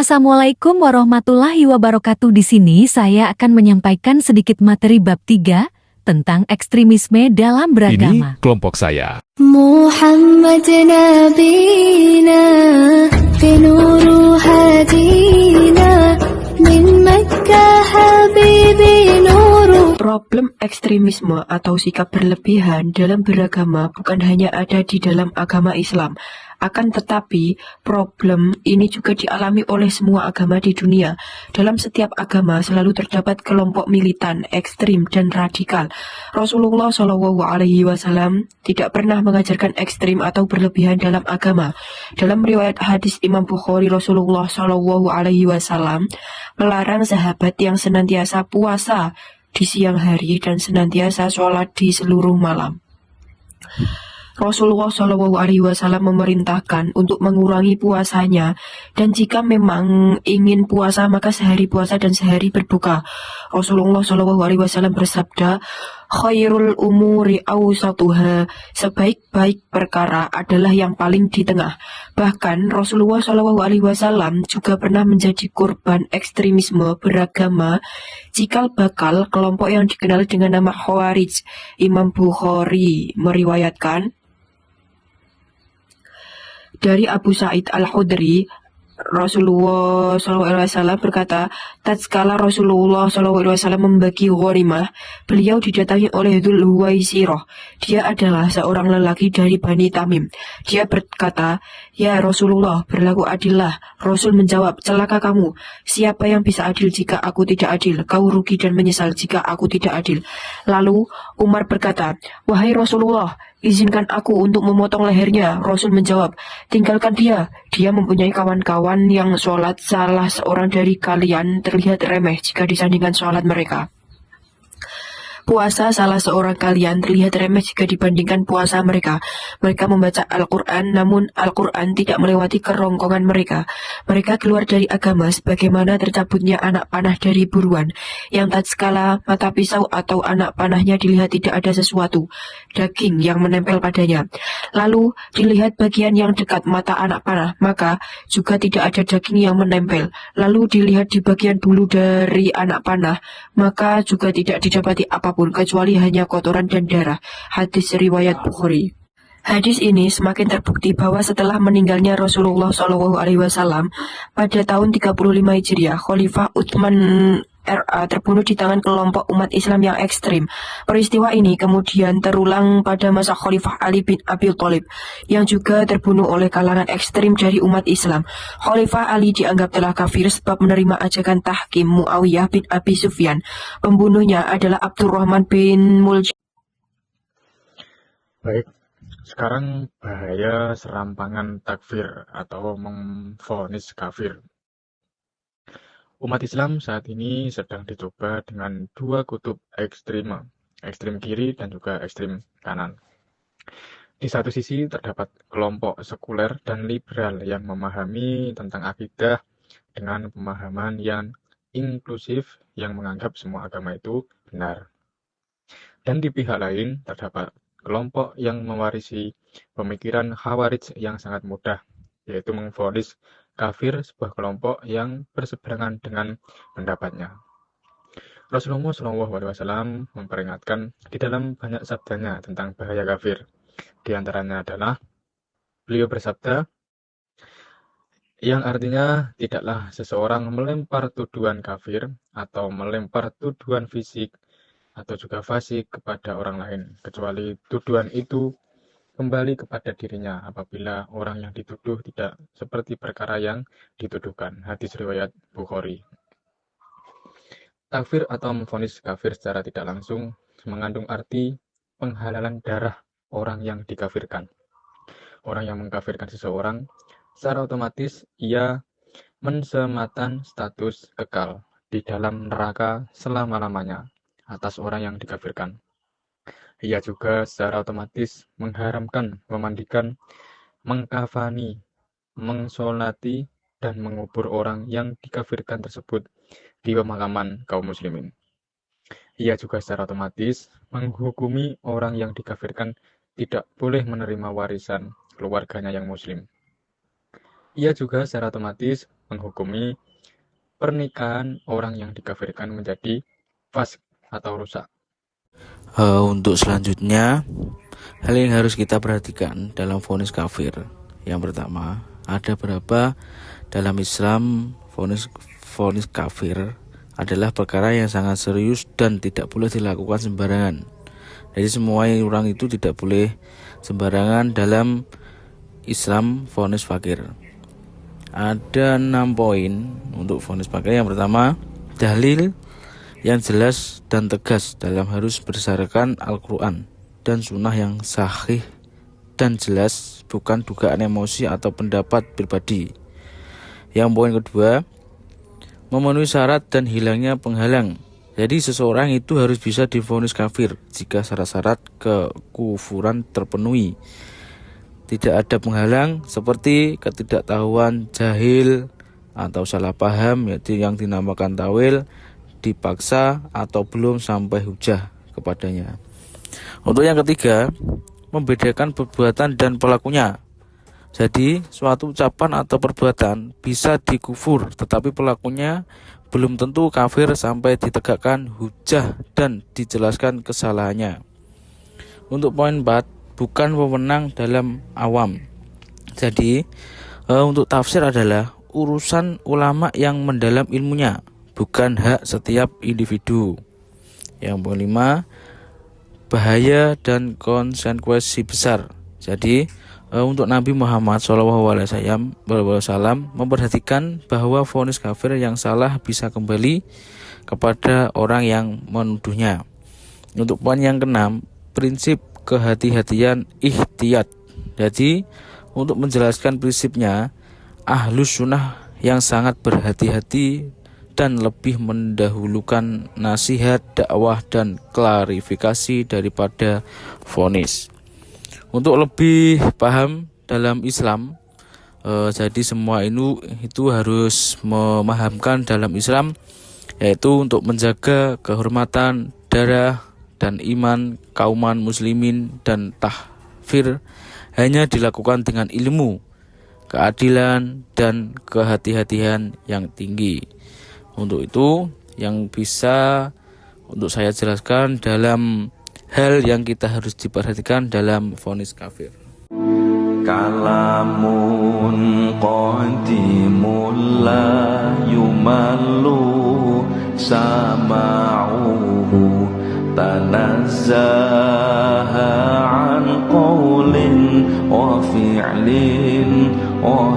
Assalamualaikum warahmatullahi wabarakatuh. Di sini saya akan menyampaikan sedikit materi bab 3 tentang ekstremisme dalam beragama. Ini kelompok saya. Muhammad Nabina binuru hadina min Makkah habibi nuru. Problem ekstremisme atau sikap berlebihan dalam beragama bukan hanya ada di dalam agama Islam. Akan tetapi, problem ini juga dialami oleh semua agama di dunia. Dalam setiap agama selalu terdapat kelompok militan, ekstrim, dan radikal. Rasulullah SAW tidak pernah mengajarkan ekstrim atau berlebihan dalam agama. Dalam riwayat hadis Imam Bukhari, Rasulullah SAW melarang sahabat yang senantiasa puasa di siang hari dan senantiasa sholat di seluruh malam. Rasulullah SAW memerintahkan untuk mengurangi puasanya, dan jika memang ingin puasa maka sehari puasa dan sehari berbuka. Rasulullah SAW bersabda, "Khairul umuri awsatuha," sebaik-baik perkara adalah yang paling di tengah. Bahkan Rasulullah SAW juga pernah menjadi korban ekstremisme beragama cikal bakal kelompok yang dikenal dengan nama Khawarij. Imam Bukhari meriwayatkan dari Abu Sa'id Al-Khudri, Rasulullah SAW berkata, tatkala Rasulullah SAW membagi ghanimah, beliau didatangi oleh Dzul Huwaisirah. Dia adalah seorang lelaki dari Bani Tamim. Dia berkata, "Ya Rasulullah, berlaku adillah." Rasul menjawab, "Celaka kamu. Siapa yang bisa adil jika aku tidak adil? Kau rugi dan menyesal jika aku tidak adil." Lalu Umar berkata, "Wahai Rasulullah, izinkan aku untuk memotong lehernya." Rasul menjawab, "Tinggalkan dia. Dia mempunyai kawan-kawan yang sholat salah seorang dari kalian terlihat remeh jika disandingkan sholat mereka. Puasa salah seorang kalian terlihat remeh jika dibandingkan puasa mereka. Mereka membaca Al-Quran, namun Al-Quran tidak melewati kerongkongan mereka. Mereka keluar dari agama sebagaimana tercabutnya anak panah dari buruan, yang tatkala mata pisau atau anak panahnya dilihat tidak ada sesuatu, daging yang menempel padanya. Lalu dilihat bagian yang dekat mata anak panah, maka juga tidak ada daging yang menempel. Lalu dilihat di bagian bulu dari anak panah, maka juga tidak didapati apapun kecuali hanya kotoran dan darah. Hadis riwayat Bukhari. Hadis ini semakin terbukti bahwa setelah meninggalnya Rasulullah SAW pada tahun 35 Hijriah, Khalifah Utsman RA terbunuh di tangan kelompok umat Islam yang ekstrim. Peristiwa ini kemudian terulang pada masa Khalifah Ali bin Abi Thalib, yang juga terbunuh oleh kalangan ekstrim dari umat Islam. Khalifah Ali dianggap telah kafir sebab menerima ajakan tahkim Muawiyah bin Abi Sufyan. Pembunuhnya adalah Abdurrahman bin Muljam. Baik, sekarang bahaya serampangan takfir atau memvonis kafir. Umat Islam saat ini sedang dicoba dengan dua kutub ekstrem kiri dan juga ekstrem kanan. Di satu sisi terdapat kelompok sekuler dan liberal yang memahami tentang akidah dengan pemahaman yang inklusif yang menganggap semua agama itu benar. Dan di pihak lain terdapat kelompok yang mewarisi pemikiran Khawarij yang sangat mudah, yaitu memvonis kafir sebuah kelompok yang berseberangan dengan pendapatnya. Rasulullah SAW memperingatkan di dalam banyak sabdanya tentang bahaya kafir. Di antaranya adalah beliau bersabda, yang artinya tidaklah seseorang melempar tuduhan kafir atau melempar tuduhan fisik atau juga fasik kepada orang lain, kecuali tuduhan itu kembali kepada dirinya apabila orang yang dituduh tidak seperti perkara yang dituduhkan. Hadis riwayat Bukhari. Takfir atau memvonis kafir secara tidak langsung mengandung arti penghalalan darah orang yang dikafirkan. Orang yang mengkafirkan seseorang, secara otomatis ia mensematkan status kekal di dalam neraka selama-lamanya atas orang yang dikafirkan. Ia juga secara otomatis mengharamkan, memandikan, mengkafani, mengsolati, dan mengubur orang yang dikafirkan tersebut di pemakaman kaum muslimin. Ia juga secara otomatis menghukumi orang yang dikafirkan tidak boleh menerima warisan keluarganya yang muslim. Ia juga secara otomatis menghukumi pernikahan orang yang dikafirkan menjadi fasik atau rusak. Untuk selanjutnya, hal yang harus kita perhatikan dalam vonis kafir. Yang pertama, ada berapa dalam Islam vonis kafir adalah perkara yang sangat serius dan tidak boleh dilakukan sembarangan. Jadi semua orang itu tidak boleh sembarangan dalam Islam vonis fakir. Ada 6 poin untuk vonis fakir. Yang pertama, dalil yang jelas dan tegas dalam harus berdasarkan Al-Quran dan sunnah yang sahih dan jelas, bukan dugaan emosi atau pendapat pribadi. Yang poin kedua, memenuhi syarat dan hilangnya penghalang. Jadi seseorang itu harus bisa divonis kafir jika syarat-syarat kekufuran terpenuhi. Tidak ada penghalang seperti ketidaktahuan, jahil, atau salah paham, yaitu yang dinamakan tawil, dipaksa atau belum sampai hujah kepadanya. Untuk yang ketiga, membedakan perbuatan dan pelakunya. Jadi suatu ucapan atau perbuatan bisa dikufur, tetapi pelakunya belum tentu kafir sampai ditegakkan hujah dan dijelaskan kesalahannya. Untuk poin 4, bukan wewenang dalam awam. Jadi untuk tafsir adalah urusan ulama yang mendalam ilmunya, bukan hak setiap individu. Yang poin 5, bahaya dan konsekuensi besar. Jadi untuk Nabi Muhammad SAW memperhatikan bahwa vonis kafir yang salah bisa kembali kepada orang yang menuduhnya. Untuk poin yang ke-6, prinsip kehati-hatian ihtiyat. Jadi untuk menjelaskan prinsipnya, Ahlus Sunnah yang sangat berhati-hati dan lebih mendahulukan nasihat, dakwah, dan klarifikasi daripada vonis. Untuk lebih paham dalam Islam, jadi semua itu harus memahamkan dalam Islam, yaitu untuk menjaga kehormatan, darah, dan iman kauman muslimin dan tahfir hanya dilakukan dengan ilmu, keadilan, dan kehati-hatian yang tinggi. Untuk itu yang bisa untuk saya jelaskan dalam hal yang kita harus diperhatikan dalam vonis kafir. Kalamun qadimul la yumallu sama'uhu tanazzaha an qawlin wa fi'lin wa